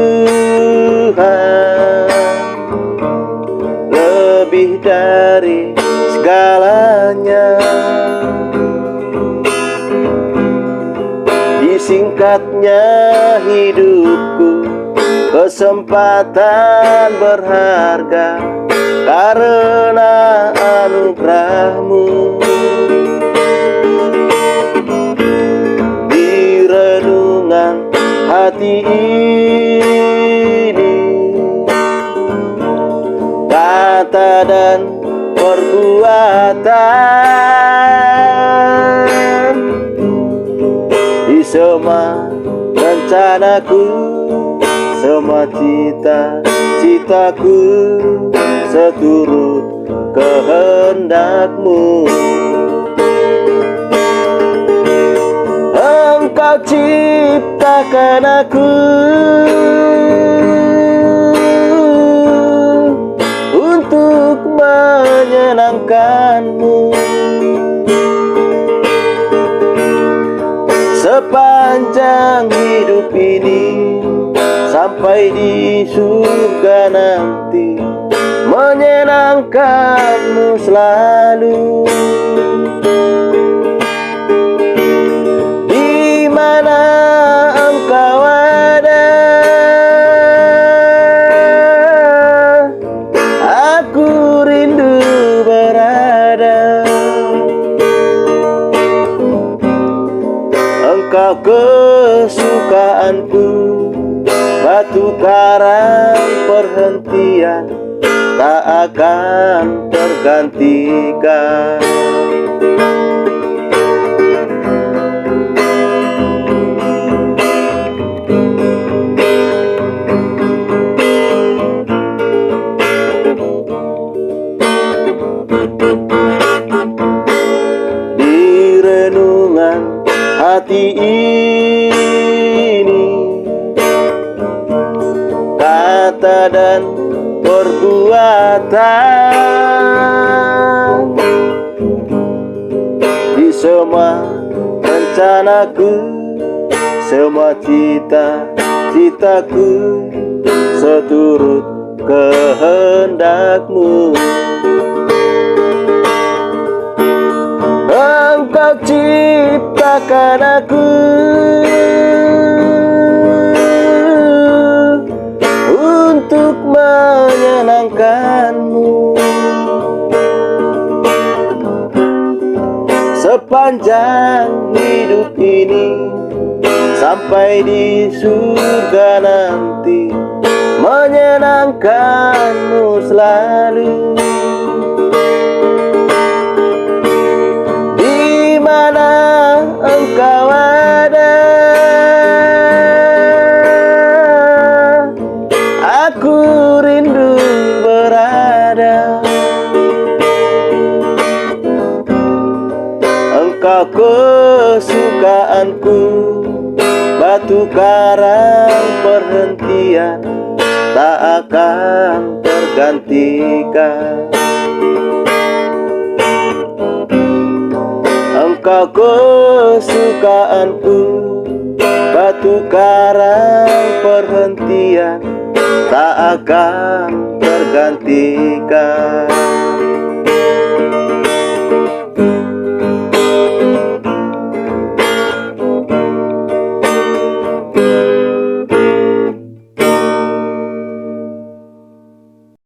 Tuhan lebih dari segalanya. Disingkatnya hidupku, kesempatan berharga karena anugerah-Mu. Di renungan hati ini, kata dan perbuatan, di semua rencanaku, semua cita-citaku, seturut kehendak-Mu. Engkau ciptakan aku untuk menyenangkan-Mu. Sepanjang hidup ini, sampai di surga nanti, menyenangkan-Mu selalu. Di mana Engkau ada, aku rindu berada. Engkau kesukaanku, batu karang perhentian, tak akan tergantikan. Di renungan hati ini, kata dan perbuatan, di semua rencanaku, semua cita-citaku, seturut kehendak-Mu. Engkau ciptakan aku untuk menyenangkan-Mu. Sepanjang hidup ini, sampai di surga nanti, menyenangkan-Mu selalu. Di mana Engkau ada, aku rindu berada. Engkau kesukaanku, batu karang perhentian, tak akan tergantikan. Engkau kesukaanku, batu karang perhentian, tak akan tergantikan.